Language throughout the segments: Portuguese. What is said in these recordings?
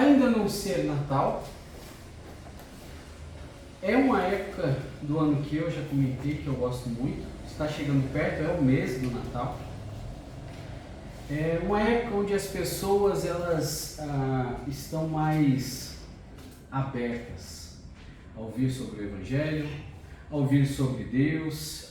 ainda não ser Natal, é uma época do ano que eu já comentei que eu gosto muito, está chegando perto, é o mês do Natal. É uma época onde as pessoas elas estão mais abertas a ouvir sobre o Evangelho, a ouvir sobre Deus.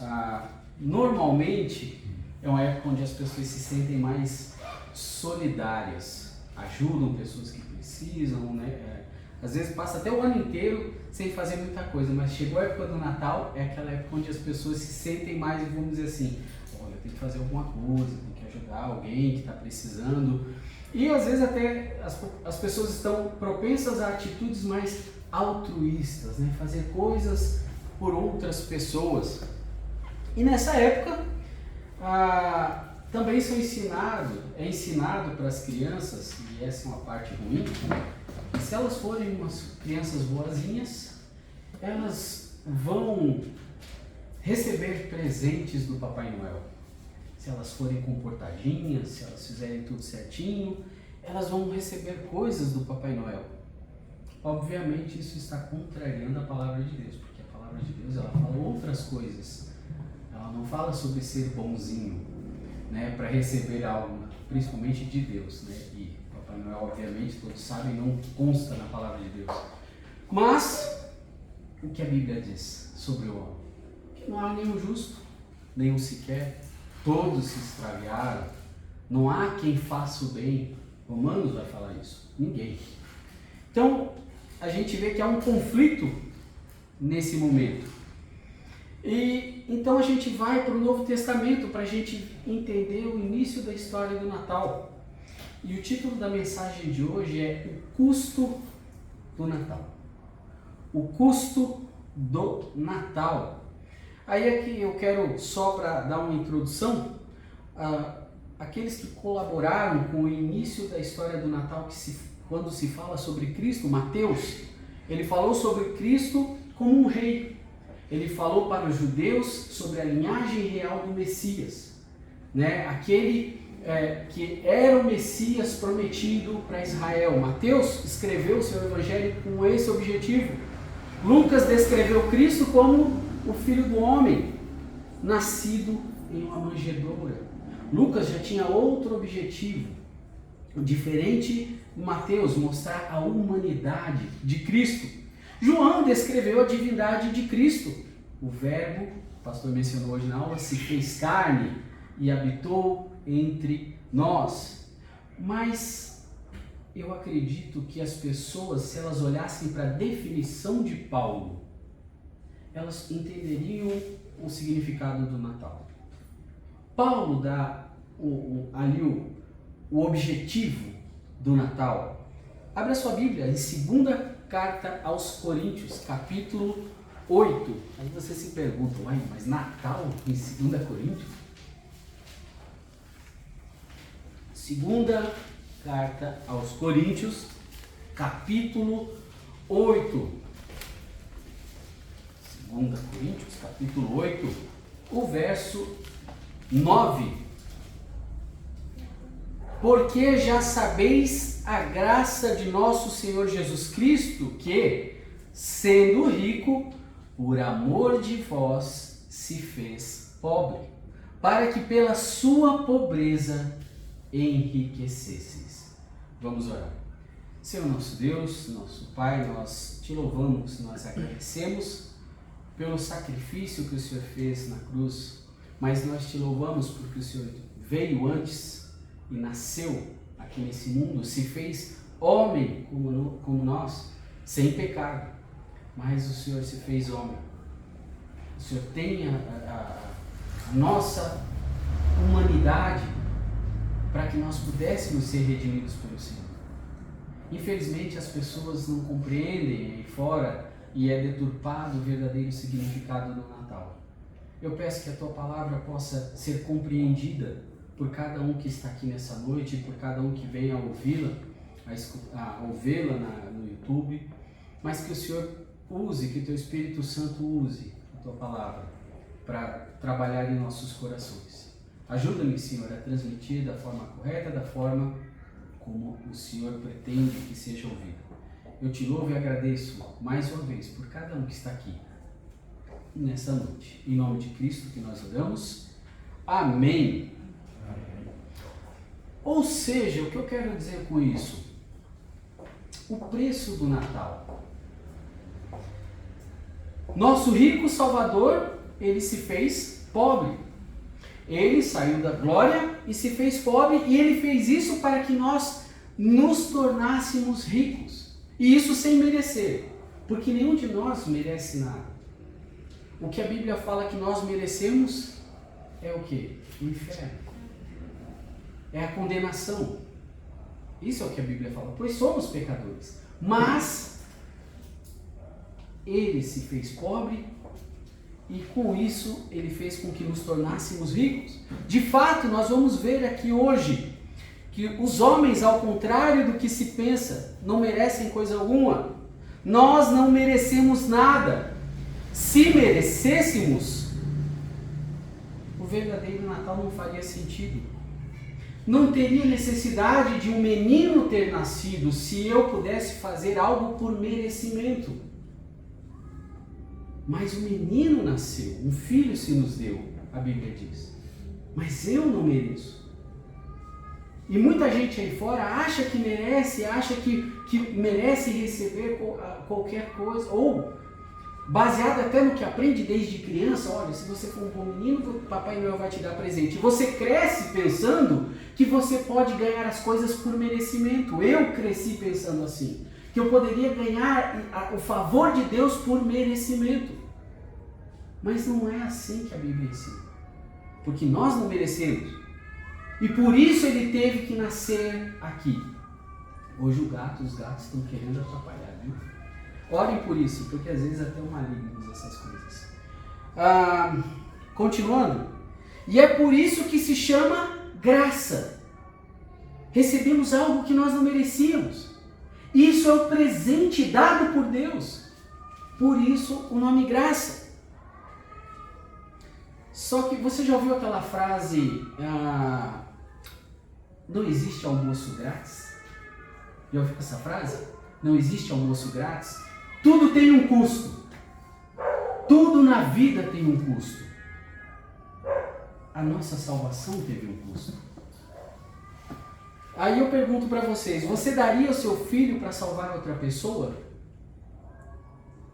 Normalmente é uma época onde as pessoas se sentem mais solidárias, ajudam pessoas que precisam, né? Às vezes passa até o ano inteiro sem fazer muita coisa, mas chegou a época do Natal, é aquela época onde as pessoas se sentem mais, vamos dizer assim, olha, tem que fazer alguma coisa, tem que ajudar alguém que está precisando. E às vezes até as pessoas estão propensas a atitudes mais altruístas, né? Fazer coisas por outras pessoas. E nessa época também é ensinado para as crianças, e essa é uma parte ruim, que se elas forem umas crianças boazinhas, elas vão receber presentes do Papai Noel. Se elas forem comportadinhas, se elas fizerem tudo certinho, elas vão receber coisas do Papai Noel. Obviamente isso está contrariando a palavra de Deus, porque a palavra de Deus ela fala outras coisas. Ela não fala sobre ser bonzinho, né, para receber algo, principalmente de Deus, né? E Papai Noel, obviamente, todos sabem, não consta na palavra de Deus. Mas o que a Bíblia diz sobre o homem? Que não há nenhum justo, nenhum sequer, todos se extraviaram, não há quem faça o bem. Romanos vai falar isso, ninguém. Então a gente vê que há um conflito nesse momento. E então a gente vai para o Novo Testamento para a gente entender o início da história do Natal. E o título da mensagem de hoje é O Custo do Natal. O custo do Natal. Aí é que eu quero, só para dar uma introdução, aqueles que colaboraram com o início da história do Natal, quando se fala sobre Cristo, Mateus, ele falou sobre Cristo como um rei. Ele falou para os judeus sobre a linhagem real do Messias, né? Aquele que era o Messias prometido para Israel. Mateus escreveu o seu evangelho com esse objetivo. Lucas descreveu Cristo como o Filho do Homem, nascido em uma manjedoura. Lucas já tinha outro objetivo, diferente de Mateus, mostrar a humanidade de Cristo. João descreveu a divindade de Cristo. O Verbo, o pastor mencionou hoje na aula, se fez carne e habitou entre nós. Mas eu acredito que as pessoas, se elas olhassem para a definição de Paulo, elas entenderiam o significado do Natal. Paulo dá ali o objetivo do Natal. Abra sua Bíblia em 2ª Carta aos Coríntios, capítulo 8. Aí você se pergunta, mas Natal em 2 Coríntios? 2ª Carta aos Coríntios, capítulo 8. 2 Coríntios, capítulo 8, o verso 9. Porque já sabeis a graça de nosso Senhor Jesus Cristo, que, sendo rico, por amor de vós, se fez pobre, para que pela sua pobreza enriquecesseis. Vamos orar. Senhor nosso Deus, nosso Pai, nós te louvamos, nós agradecemos pelo sacrifício que o Senhor fez na cruz, mas nós te louvamos porque o Senhor veio antes e nasceu aqui nesse mundo, se fez homem como nós, sem pecado, mas o Senhor se fez homem. O Senhor tem a nossa humanidade para que nós pudéssemos ser redimidos pelo Senhor. Infelizmente as pessoas não compreendem aí fora e é deturpado o verdadeiro significado do Natal. Eu peço que a Tua palavra possa ser compreendida por cada um que está aqui nessa noite, por cada um que venha a ouvi-la, a ouvi-la no YouTube, mas que o Senhor use, que o Teu Espírito Santo use a Tua palavra para trabalhar em nossos corações. Ajuda-me, Senhor, a transmitir da forma correta, da forma como o Senhor pretende que seja ouvido. Eu te louvo e agradeço mais uma vez por cada um que está aqui nessa noite. Em nome de Cristo que nós oramos. Amém. Ou seja, o que eu quero dizer com isso? O preço do Natal. Nosso rico Salvador, ele se fez pobre. Ele saiu da glória e se fez pobre, e ele fez isso para que nós nos tornássemos ricos. E isso sem merecer, porque nenhum de nós merece nada. O que a Bíblia fala que nós merecemos é o quê? O inferno. É a condenação. Isso é o que a Bíblia fala, pois somos pecadores. Mas ele se fez pobre e com isso ele fez com que nos tornássemos ricos. De fato, nós vamos ver aqui hoje que os homens, ao contrário do que se pensa, não merecem coisa alguma. Nós não merecemos nada. Se merecêssemos, o verdadeiro Natal não faria sentido. Não teria necessidade de um menino ter nascido se eu pudesse fazer algo por merecimento. Mas o menino nasceu, um filho se nos deu, a Bíblia diz. Mas eu não mereço. E muita gente aí fora acha que merece, acha que merece receber qualquer coisa, ou baseado até no que aprende desde criança. Olha, se você for um bom menino, o Papai Noel vai te dar presente. Você cresce pensando que você pode ganhar as coisas por merecimento. Eu cresci pensando assim, que eu poderia ganhar o favor de Deus por merecimento. Mas não é assim que a Bíblia ensina. Porque nós não merecemos. E por isso ele teve que nascer aqui. Hoje os gatos estão querendo atrapalhar, viu? Orem por isso, porque às vezes até o maligno usa essas coisas. Continuando. E é por isso que se chama graça. Recebemos algo que nós não merecíamos. Isso é o presente dado por Deus. Por isso o nome graça. Só que você já ouviu aquela frase, não existe almoço grátis? Já ouviu essa frase? Não existe almoço grátis? Tudo tem um custo. Tudo na vida tem um custo. A nossa salvação teve um custo. Aí eu pergunto para vocês, você daria o seu filho para salvar outra pessoa?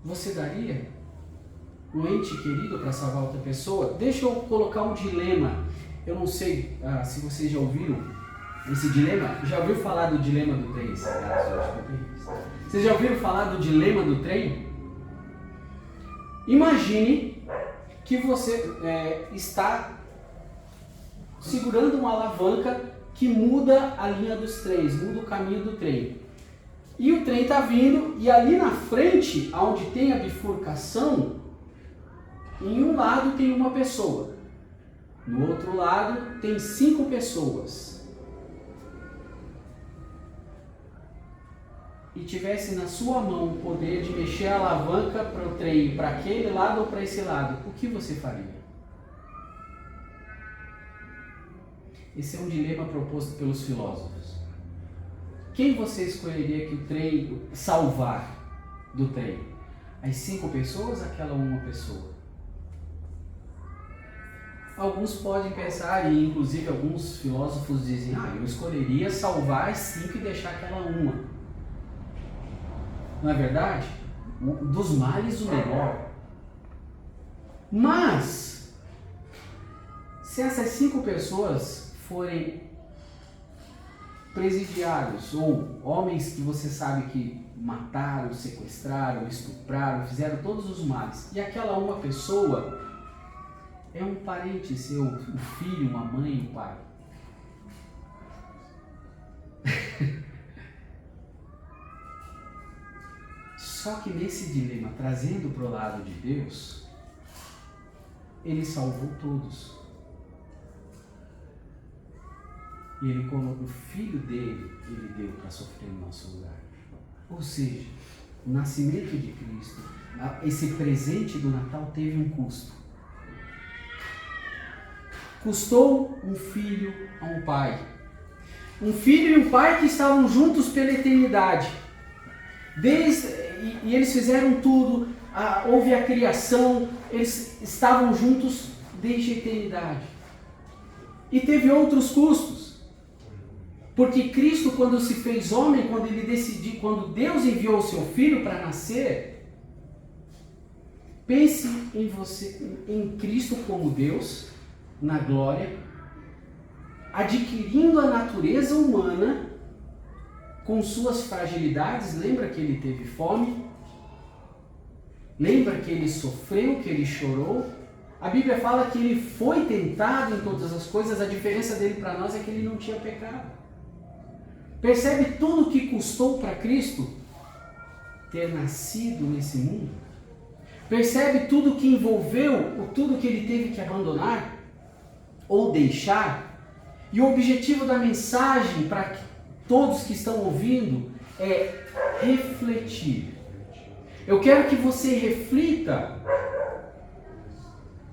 Você daria um ente querido para salvar outra pessoa? Deixa eu colocar um dilema. Eu não sei se vocês já ouviram esse dilema. Já ouviu falar do dilema do trem? Vocês já ouviram falar do dilema do trem? Imagine que você está segurando uma alavanca que muda a linha dos trens, muda o caminho do trem. E o trem está vindo, e ali na frente, onde tem a bifurcação, em um lado tem uma pessoa, no outro lado tem 5 pessoas. E tivesse na sua mão o poder de mexer a alavanca para o trem, para aquele lado ou para esse lado, o que você faria? Esse é um dilema proposto pelos filósofos. Quem você escolheria que o trem salvar do trem? As 5 pessoas ou aquela uma pessoa? Alguns podem pensar, e inclusive alguns filósofos dizem, eu escolheria salvar as 5 e deixar aquela uma. Não é verdade? Dos males o menor. Mas, se essas 5 pessoas forem presidiários ou homens que você sabe que mataram, sequestraram, estupraram, fizeram todos os males, e aquela uma pessoa é um parente seu, um filho, uma mãe, um pai. Só que nesse dilema, trazendo para o lado de Deus, ele salvou todos. E ele colocou o filho dele, ele deu para sofrer no nosso lugar. Ou seja, o nascimento de Cristo, esse presente do Natal teve um custo. Custou um filho a um pai. um filho e um pai que estavam juntos pela eternidade. E eles fizeram tudo, houve a criação, eles estavam juntos desde a eternidade. E teve outros custos. Porque Cristo, quando se fez homem, quando Deus enviou o seu Filho para nascer, pense em Cristo como Deus, na glória, adquirindo a natureza humana com suas fragilidades. Lembra que ele teve fome? Lembra que ele sofreu, que ele chorou? A Bíblia fala que ele foi tentado em todas as coisas, a diferença dele para nós é que ele não tinha pecado. Percebe tudo o que custou para Cristo ter nascido nesse mundo? Percebe tudo o que envolveu, tudo que ele teve que abandonar ou deixar? E o objetivo da mensagem para todos que estão ouvindo é refletir. Eu quero que você reflita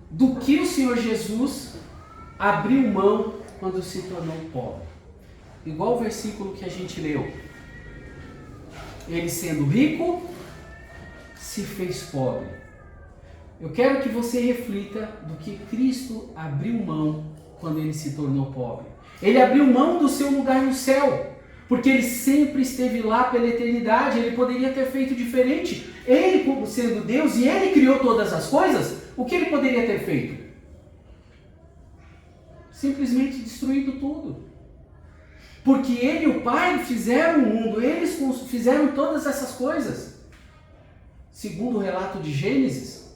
do que o Senhor Jesus abriu mão quando se tornou pobre. Igual o versículo que a gente leu. Ele sendo rico, se fez pobre. Eu quero que você reflita do que Cristo abriu mão quando ele se tornou pobre. Ele abriu mão do seu lugar no céu, porque ele sempre esteve lá pela eternidade. Ele poderia ter feito diferente. Ele, como sendo Deus, e ele criou todas as coisas, o que ele poderia ter feito? Simplesmente destruído tudo. Porque ele e o Pai fizeram o mundo, eles fizeram todas essas coisas. Segundo o relato de Gênesis,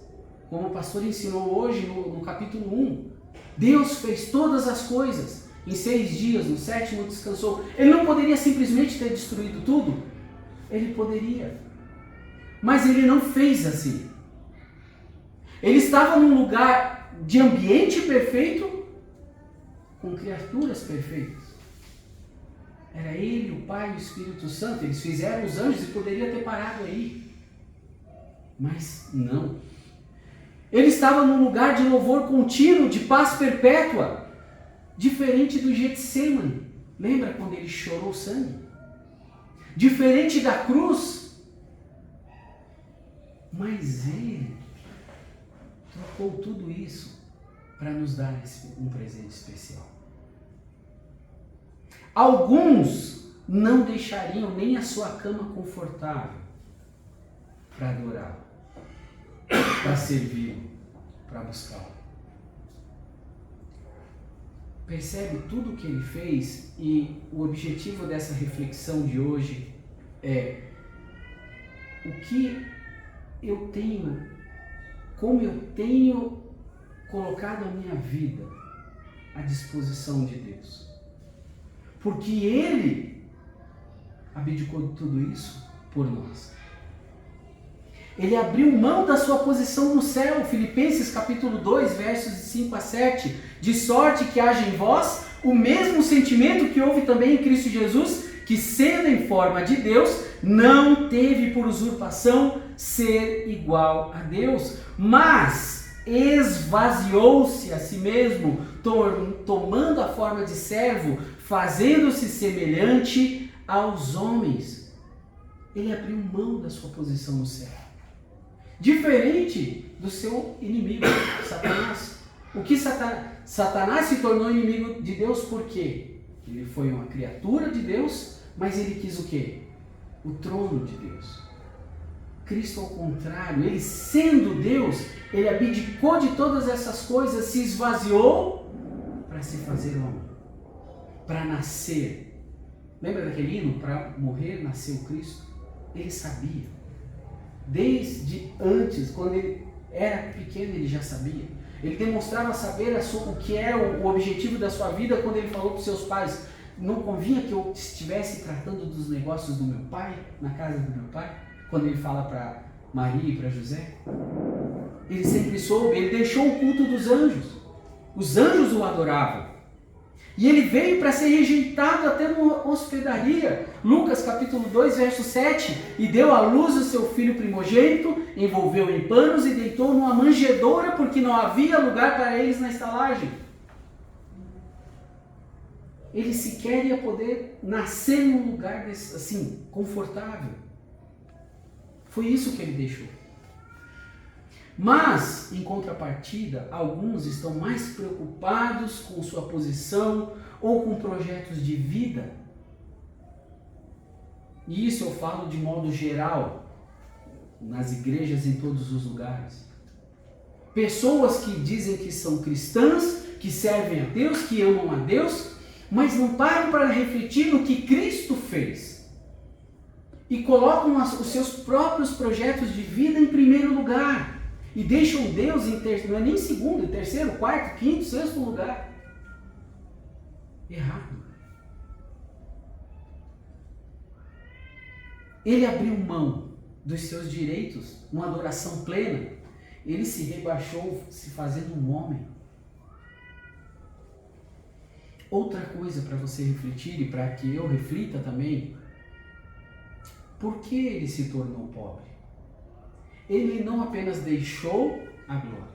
como o pastor ensinou hoje no capítulo 1, Deus fez todas as coisas em 6 dias, no 7º descansou. Ele não poderia simplesmente ter destruído tudo? Ele poderia. Mas ele não fez assim. Ele estava num lugar de ambiente perfeito, com criaturas perfeitas. Era ele, o Pai e o Espírito Santo. Eles fizeram os anjos e poderia ter parado aí. Mas não. Ele estava num lugar de louvor contínuo, de paz perpétua. Diferente do Getsemane. Lembra quando ele chorou sangue? Diferente da cruz. Mas ele trocou tudo isso para nos dar um presente especial. Alguns não deixariam nem a sua cama confortável para adorá-lo, para servi-lo, para buscá-lo. Percebe tudo o que ele fez, e o objetivo dessa reflexão de hoje é o que eu tenho, como eu tenho colocado a minha vida à disposição de Deus. Porque ele abdicou de tudo isso por nós. Ele abriu mão da sua posição no céu. Filipenses capítulo 2, versos de 5 a 7. De sorte que haja em vós o mesmo sentimento que houve também em Cristo Jesus, que sendo em forma de Deus, não teve por usurpação ser igual a Deus, mas esvaziou-se a si mesmo, tomando a forma de servo, fazendo-se semelhante aos homens. Ele abriu mão da sua posição no céu. Diferente do seu inimigo, Satanás. O que Satanás se tornou inimigo de Deus por quê? Ele foi uma criatura de Deus, mas ele quis o quê? O trono de Deus. Cristo, ao contrário, ele sendo Deus, ele abdicou de todas essas coisas, se esvaziou para se fazer homem, para nascer. Lembra daquele hino? Para morrer, nasceu Cristo. Ele sabia. Desde antes, quando ele era pequeno, ele já sabia. Ele demonstrava saber o que era o objetivo da sua vida quando ele falou para os seus pais: não convinha que eu estivesse tratando dos negócios do meu pai, na casa do meu pai? Quando ele fala para Maria e para José. Ele sempre soube, ele deixou o culto dos anjos. Os anjos o adoravam. E ele veio para ser rejeitado até numa hospedaria. Lucas capítulo 2, verso 7. E deu à luz o seu filho primogênito, envolveu em panos e deitou numa manjedoura, porque não havia lugar para eles na estalagem. ele sequer ia poder nascer num lugar desse, assim, confortável. Foi isso que ele deixou. Mas, em contrapartida, alguns estão mais preocupados com sua posição ou com projetos de vida. E isso eu falo de modo geral, nas igrejas em todos os lugares. Pessoas que dizem que são cristãs, que servem a Deus, que amam a Deus, mas não param para refletir no que Cristo fez. E colocam os seus próprios projetos de vida em primeiro lugar. E deixam Deus em terceiro, não é nem em segundo, em terceiro, quarto, quinto, sexto lugar. Errado. Ele abriu mão dos seus direitos, uma adoração plena. Ele se rebaixou, se fazendo um homem. Outra coisa para você refletir e para que eu reflita também. Por que ele se tornou pobre? Ele não apenas deixou a glória,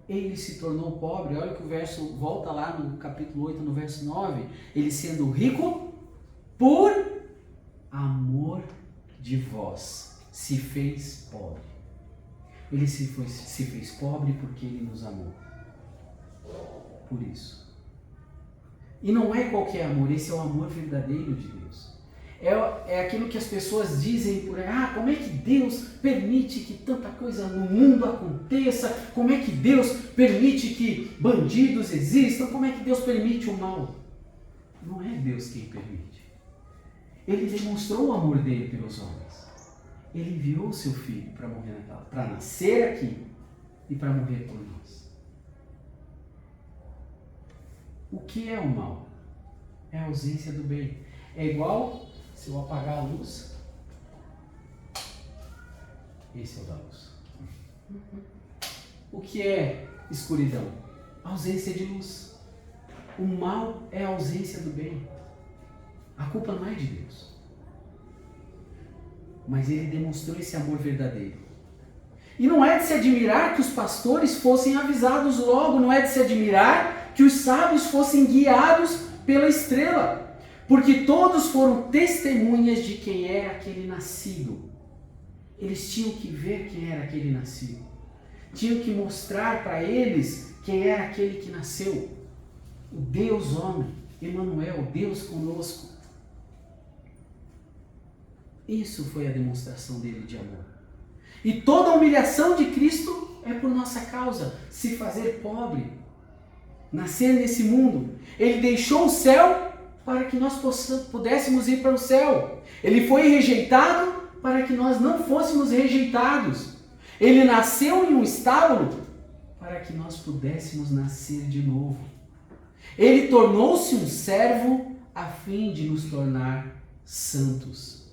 ele se tornou pobre. Olha que o verso volta lá no capítulo 8, no verso 9. Ele sendo rico por amor de vós, se fez pobre. Ele se fez pobre porque ele nos amou. Por isso. E não é qualquer amor, esse é o amor verdadeiro de Deus. É aquilo que as pessoas dizem por aí, como é que Deus permite que tanta coisa no mundo aconteça? Como é que Deus permite que bandidos existam? Como é que Deus permite o mal? Não é Deus quem permite. Ele demonstrou o amor dele pelos homens. Ele enviou o seu filho para morrer para nascer aqui e para morrer por nós. O que é o mal? É a ausência do bem. É igual se eu apagar a luz, esse é o da luz. O que é escuridão? A ausência de luz. O mal é a ausência do bem. A culpa não é de Deus. Mas ele demonstrou esse amor verdadeiro. E não é de se admirar que os pastores fossem avisados logo, não é de se admirar que os sábios fossem guiados pela estrela. Porque todos foram testemunhas de quem é aquele nascido. Eles tinham que ver quem era aquele nascido. Tinham que mostrar para eles quem era aquele que nasceu. O Deus homem, Emanuel, Deus conosco. Isso foi a demonstração dele de amor. E toda a humilhação de Cristo é por nossa causa. Se fazer pobre. Nascer nesse mundo. Ele deixou o céu para que nós pudéssemos ir para o céu. Ele foi rejeitado para que nós não fôssemos rejeitados. Ele nasceu em um estábulo para que nós pudéssemos nascer de novo. Ele tornou-se um servo a fim de nos tornar santos.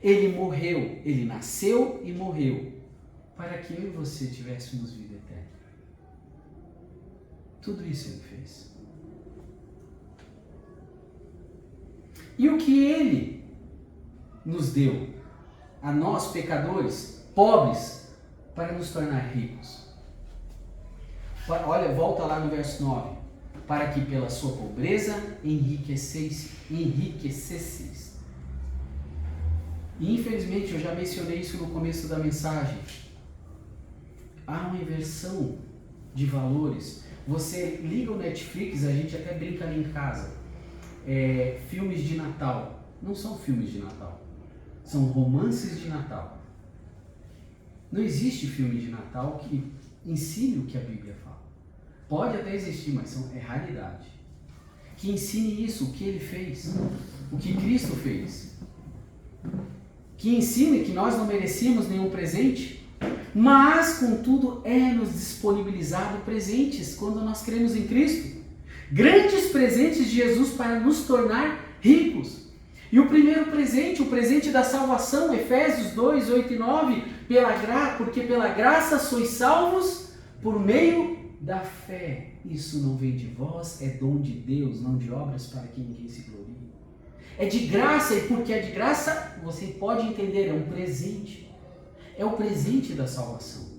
Ele morreu, ele nasceu e morreu para que eu e você tivéssemos vida eterna. Tudo isso ele fez. E o que ele nos deu, a nós pecadores, pobres, para nos tornar ricos? Olha, volta lá no verso 9. Para que pela sua pobreza enriquecesseis. E infelizmente eu já mencionei isso no começo da mensagem. Há uma inversão de valores. Você liga o Netflix, a gente até brinca ali em casa. Filmes de Natal. Não são filmes de Natal. São romances de Natal. Não existe filme de Natal que ensine o que a Bíblia fala. Pode até existir, mas é raridade. Que ensine isso, o que ele fez. O que Cristo fez. Que ensine que nós não merecíamos nenhum presente. Mas, contudo, é-nos disponibilizado presentes quando nós cremos em Cristo. Grandes presentes de Jesus para nos tornar ricos. E o primeiro presente, o presente da salvação, Efésios 2, 8 e 9, porque pela graça sois salvos por meio da fé. Isso não vem de vós, é dom de Deus, não de obras para que ninguém se glorie. É de graça, e porque é de graça, você pode entender, é um presente. É o presente da salvação.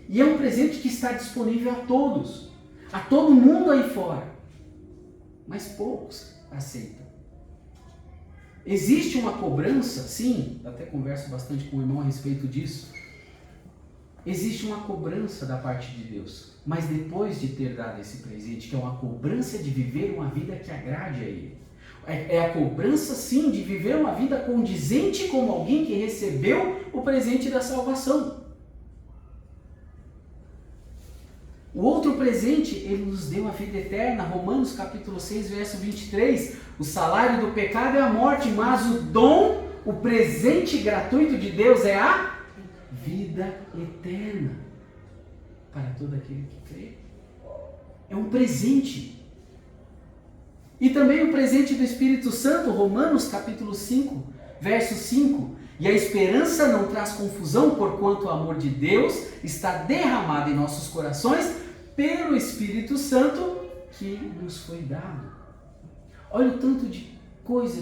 E é um presente que está disponível a todos. A todo mundo aí fora. mas poucos aceitam. Existe uma cobrança, sim, até converso bastante com o irmão a respeito disso. Existe uma cobrança da parte de Deus, mas depois de ter dado esse presente, que é uma cobrança de viver uma vida que agrade a Ele. É a cobrança, sim, de viver uma vida condizente como alguém que recebeu o presente da salvação. O outro presente, Ele nos deu a vida eterna. Romanos capítulo 6, verso 23. O salário do pecado é a morte, mas o dom, o presente gratuito de Deus é a vida eterna para todo aquele que crê. É um presente. E também o presente do Espírito Santo, Romanos capítulo 5, verso 5. E a esperança não traz confusão, porquanto o amor de Deus está derramado em nossos corações pelo Espírito Santo que nos foi dado. Olha o tanto de coisa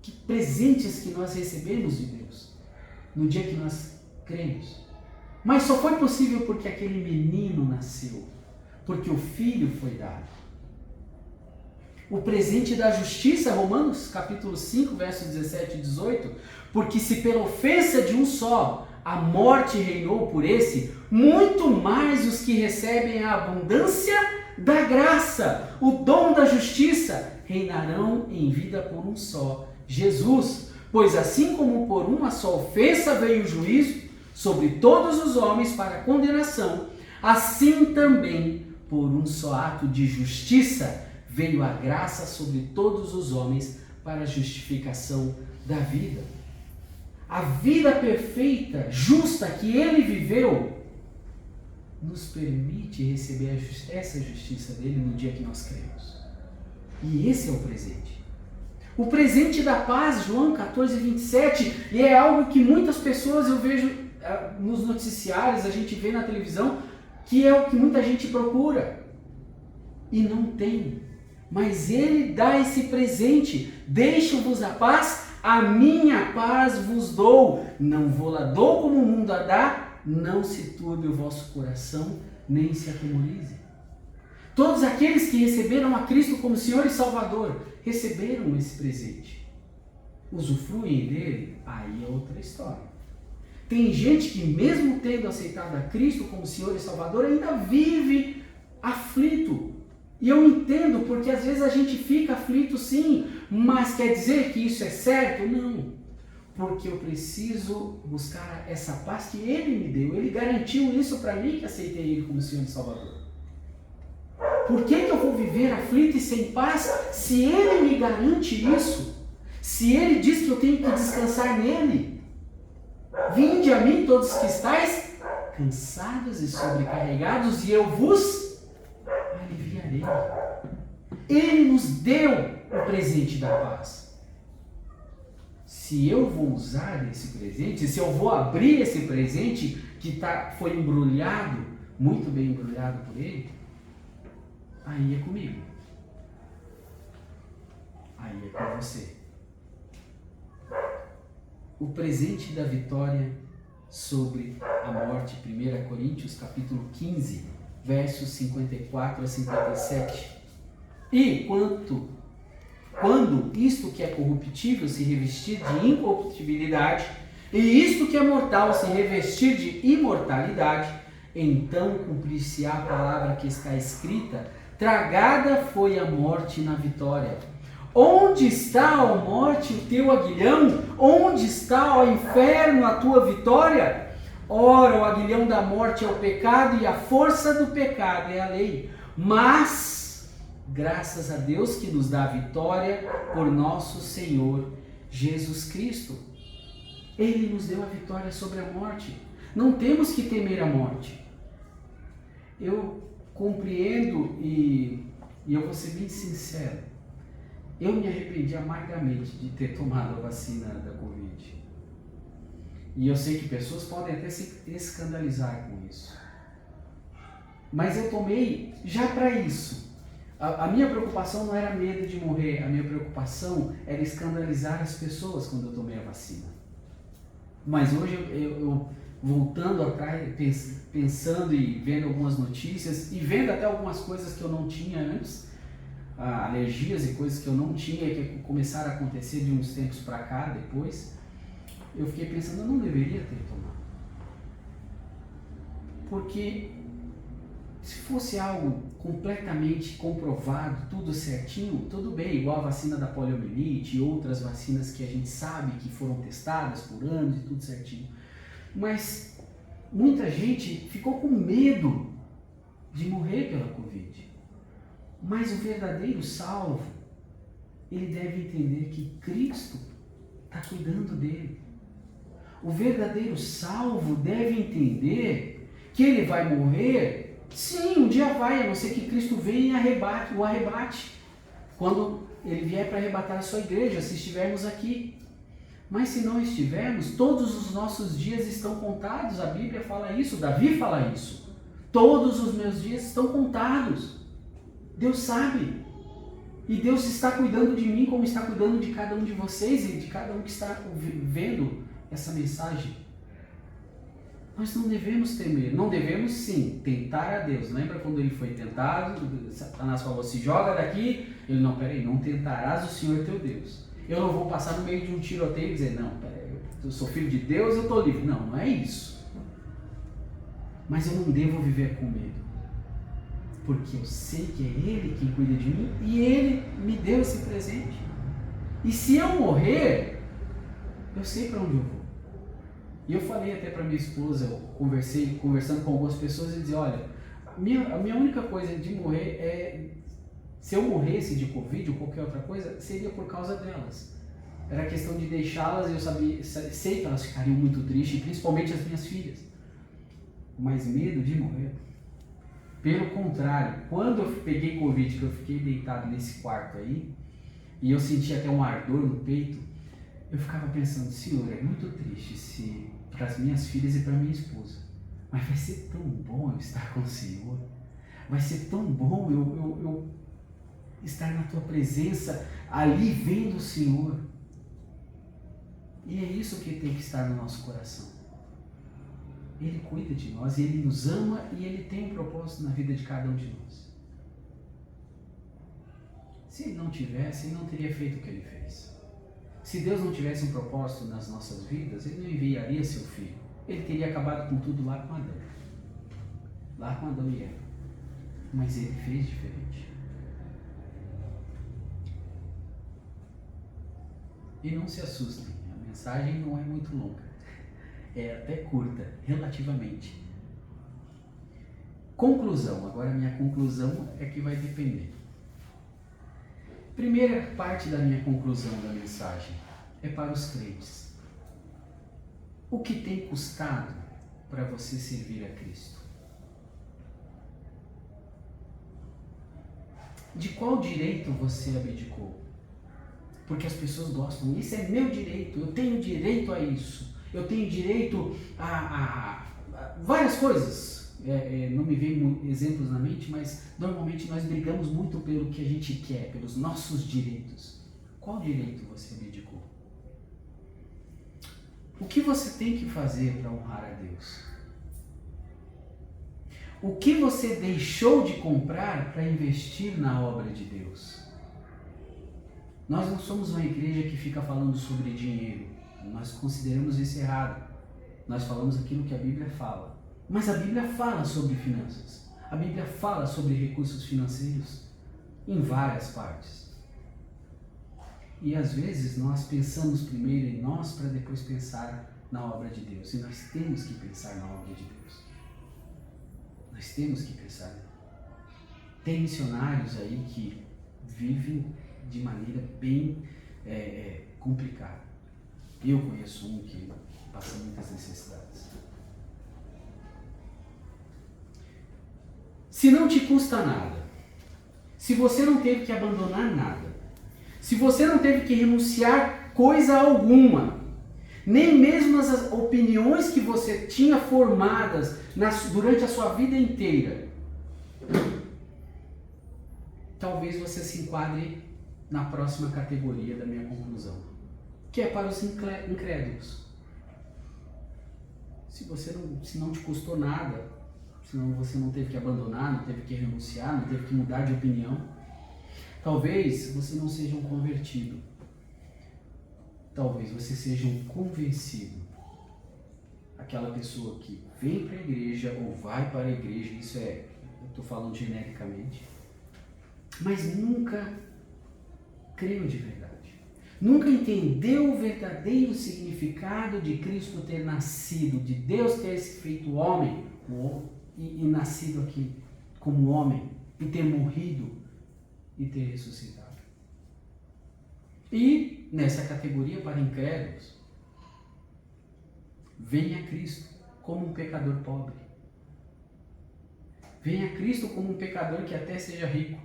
que presentes que nós recebemos de Deus no dia que nós cremos. Mas só foi possível porque aquele menino nasceu, porque o filho foi dado. O presente da justiça, Romanos capítulo 5, versos 17 e 18, porque se pela ofensa de um só a morte reinou por esse, muito mais os que recebem a abundância da graça, o dom da justiça, reinarão em vida por um só, Jesus. Pois assim como por uma só ofensa veio o juízo sobre todos os homens para condenação, assim também por um só ato de justiça veio a graça sobre todos os homens para a justificação da vida. A vida perfeita, justa que Ele viveu, nos permite receber essa justiça dele no dia que nós cremos. E esse é o presente. O presente da paz, João 14, 27, e é algo que muitas pessoas eu vejo nos noticiários, a gente vê na televisão, que é o que muita gente procura e não tem. Mas Ele dá esse presente. Deixo-vos a paz, a minha paz vos dou. Não vou-la dou como o mundo a dá, não se turbe o vosso coração, nem se atemorize. Todos aqueles que receberam a Cristo como Senhor e Salvador, receberam esse presente. Usufruem dele? Aí é outra história. Tem gente que mesmo tendo aceitado a Cristo como Senhor e Salvador, ainda vive aflito. E eu entendo, porque às vezes a gente fica aflito sim, mas quer dizer que isso é certo? Não. Porque eu preciso buscar essa paz que Ele me deu. Ele garantiu isso para mim que aceitei Ele como Senhor e Salvador. Por que eu vou viver aflito e sem paz se Ele me garante isso? Se Ele diz que eu tenho que descansar nele? Vinde a mim todos que estáis cansados e sobrecarregados e eu vos aliviarei. Ele nos deu o presente da paz. Se eu vou usar esse presente, se eu vou abrir esse presente que foi embrulhado, muito bem embrulhado por Ele, aí é comigo. Aí é com você. O presente da vitória sobre a morte, 1 Coríntios capítulo 15, versos 54 a 57. E quando isto que é corruptível se revestir de incorruptibilidade, e isto que é mortal se revestir de imortalidade, então cumprir-se-á a palavra que está escrita: tragada foi a morte na vitória. Onde está, ó morte, o teu aguilhão? Onde está, ó inferno, a tua vitória? Ora, o aguilhão da morte é o pecado e a força do pecado é a lei. Mas, graças a Deus que nos dá a vitória por nosso Senhor Jesus Cristo. Ele nos deu a vitória sobre a morte. Não temos que temer a morte. Eu compreendo e eu vou ser bem sincero. Eu me arrependi amargamente de ter tomado a vacina da Covid. E eu sei que pessoas podem até se escandalizar com isso. Mas eu tomei já para isso. A minha preocupação não era medo de morrer, a minha preocupação era escandalizar as pessoas quando eu tomei a vacina. Mas hoje eu voltando atrás, pensando e vendo algumas notícias e vendo até algumas coisas que eu não tinha antes, alergias e coisas que eu não tinha, que começaram a acontecer de uns tempos para cá, depois, eu fiquei pensando, eu não deveria ter tomado. Porque se fosse algo completamente comprovado, tudo certinho, tudo bem, igual a vacina da poliomielite e outras vacinas que a gente sabe que foram testadas por anos e tudo certinho. Mas muita gente ficou com medo de morrer pela Covid. Mas o verdadeiro salvo, ele deve entender que Cristo está cuidando dele. O verdadeiro salvo deve entender que ele vai morrer. Sim, um dia vai, a não ser que Cristo venha e o arrebate. Quando ele vier para arrebatar a sua igreja, se estivermos aqui. Mas se não estivermos, todos os nossos dias estão contados. A Bíblia fala isso, Davi fala isso. Todos os meus dias estão contados. Deus sabe. E Deus está cuidando de mim como está cuidando de cada um de vocês e de cada um que está vendo essa mensagem. Nós não devemos temer, não devemos sim tentar a Deus. Lembra quando ele foi tentado? Satanás falou, se joga daqui. Ele, não, peraí, não tentarás o Senhor teu Deus. Eu não vou passar no meio de um tiroteio e dizer, não, peraí, eu sou filho de Deus, eu estou livre. Não, não é isso. Mas eu não devo viver com medo. Porque eu sei que é Ele quem cuida de mim e Ele me deu esse presente. E se eu morrer, eu sei para onde eu vou. E eu falei até para minha esposa, eu conversando com algumas pessoas e dizia, olha, a minha única coisa de morrer é, se eu morresse de Covid ou qualquer outra coisa, seria por causa delas. Era questão de deixá-las e eu sei que elas ficariam muito tristes, principalmente as minhas filhas. Mas medo de morrer. Pelo contrário, quando eu peguei Covid, que eu fiquei deitado nesse quarto aí, e eu senti até um ardor no peito, eu ficava pensando, Senhor, é muito triste para as minhas filhas e para minha esposa, mas vai ser tão bom eu estar com o Senhor, vai ser tão bom eu estar na Tua presença, ali vendo o Senhor. E é isso que tem que estar no nosso coração. Ele cuida de nós, Ele nos ama e Ele tem um propósito na vida de cada um de nós. Se Ele não tivesse, Ele não teria feito o que Ele fez. Se Deus não tivesse um propósito nas nossas vidas, Ele não enviaria seu Filho. Ele teria acabado com tudo lá com Adão. Lá com Adão e Eva. Mas Ele fez diferente. E não se assustem, a mensagem não é muito longa. É até curta, relativamente. Conclusão. Agora a minha conclusão é que vai depender. Primeira parte da minha conclusão da mensagem é para os crentes. O que tem custado para você servir a Cristo? De qual direito você abdicou? Porque as pessoas gostam, isso é meu direito, eu tenho direito a isso. Eu tenho direito a várias coisas. Não me vem exemplos na mente, mas normalmente nós brigamos muito pelo que a gente quer, pelos nossos direitos. Qual direito você abdicou? O que você tem que fazer para honrar a Deus? O que você deixou de comprar para investir na obra de Deus? Nós não somos uma igreja que fica falando sobre dinheiro. Nós consideramos isso errado. Nós falamos aquilo que a Bíblia fala. Mas a Bíblia fala sobre finanças. A Bíblia fala sobre recursos financeiros em várias partes. E às vezes nós pensamos primeiro em nós para depois pensar na obra de Deus. E nós temos que pensar na obra de Deus. Nós temos que pensar. Tem missionários aí que vivem de maneira bem complicada. Eu conheço um que passa muitas necessidades. Se não te custa nada, se você não teve que abandonar nada, se você não teve que renunciar coisa alguma, nem mesmo as opiniões que você tinha formadas durante a sua vida inteira, talvez você se enquadre na próxima categoria da minha conclusão, que é para os incrédulos. Se não te custou nada, se você não teve que abandonar, não teve que renunciar, não teve que mudar de opinião, Talvez você não seja um convertido. Talvez você seja um convencido. Aquela pessoa que vem para a igreja ou vai para a igreja, isso é, eu estou falando genericamente, mas nunca creu de verdade. Nunca entendeu o verdadeiro significado de Cristo ter nascido, de Deus ter se feito homem e nascido aqui como homem, e ter morrido e ter ressuscitado. E nessa categoria para incrédulos, venha a Cristo como um pecador pobre. Venha a Cristo como um pecador que até seja rico.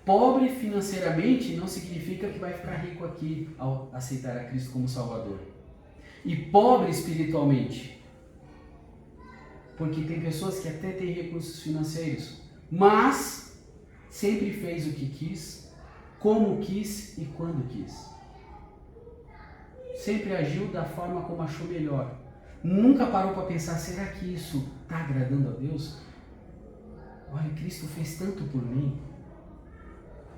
Pobre financeiramente não significa que vai ficar rico aqui ao aceitar a Cristo como Salvador. E pobre espiritualmente. Porque tem pessoas que até têm recursos financeiros, mas sempre fez o que quis, como quis e quando quis. Sempre agiu da forma como achou melhor. Nunca parou para pensar, será que isso está agradando a Deus? Olha, Cristo fez tanto por mim.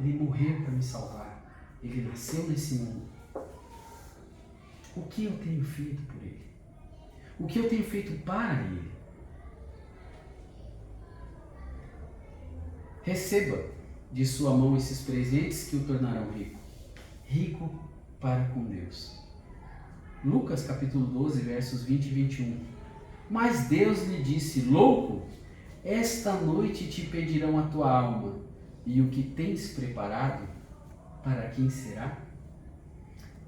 Ele morreu para me salvar. Ele nasceu nesse mundo. O que eu tenho feito por Ele? O que eu tenho feito para Ele? Receba de sua mão esses presentes que o tornarão rico. Rico para com Deus. Lucas capítulo 12, versos 20 e 21. Mas Deus lhe disse, louco, esta noite te pedirão a tua alma. E o que tens preparado, para quem será?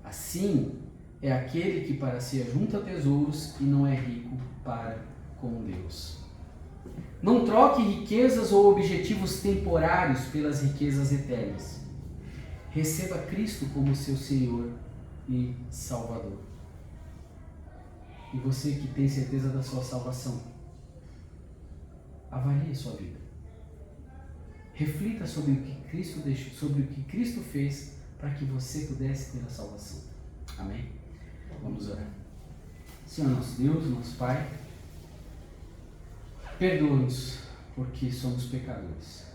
Assim é aquele que para si ajunta tesouros e não é rico para com Deus. Não troque riquezas ou objetivos temporários pelas riquezas eternas. Receba Cristo como seu Senhor e Salvador. E você que tem certeza da sua salvação, avalie a sua vida. Reflita sobre o que Cristo deixou, sobre o que Cristo fez para que você pudesse ter a salvação. Amém? Vamos orar. Senhor nosso Deus, nosso Pai, perdoa-nos porque somos pecadores.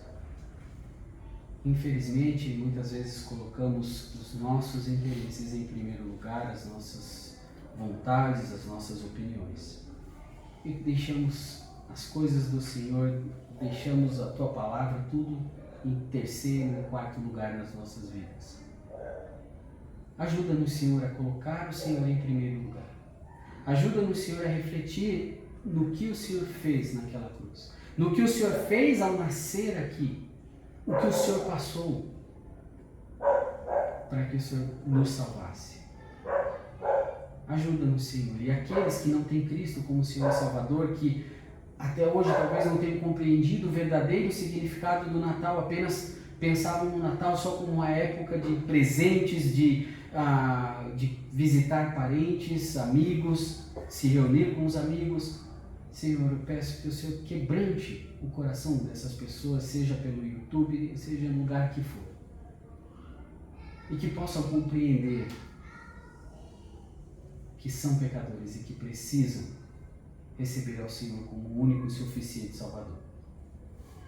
Infelizmente, muitas vezes colocamos os nossos interesses em primeiro lugar, as nossas vontades, as nossas opiniões. E deixamos as coisas do Senhor, deixamos a Tua Palavra tudo em terceiro e quarto lugar nas nossas vidas. Ajuda-nos, Senhor, a colocar o Senhor em primeiro lugar. Ajuda-nos, Senhor, a refletir no que o Senhor fez naquela cruz. No que o Senhor fez ao nascer aqui. O que o Senhor passou para que o Senhor nos salvasse. Ajuda-nos, Senhor. E aqueles que não têm Cristo como Senhor e Salvador, que até hoje talvez não tenham compreendido o verdadeiro significado do Natal, apenas pensavam no Natal só como uma época de presentes, de visitar parentes, amigos, se reunir com os amigos. Senhor, eu peço que o Senhor quebrante o coração dessas pessoas, seja pelo YouTube, seja no lugar que for. E que possam compreender que são pecadores e que precisam receber ao Senhor como o único e suficiente Salvador.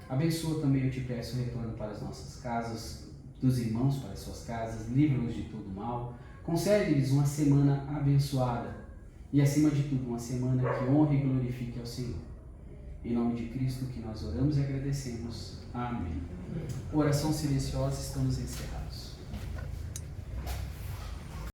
Abençoa também, eu te peço, o retorno para as nossas casas, dos irmãos para as suas casas, livra-nos de todo mal, concede-lhes uma semana abençoada e, acima de tudo, uma semana que honre e glorifique ao Senhor. Em nome de Cristo que nós oramos e agradecemos. Amém. Oração silenciosa, estamos encerrados.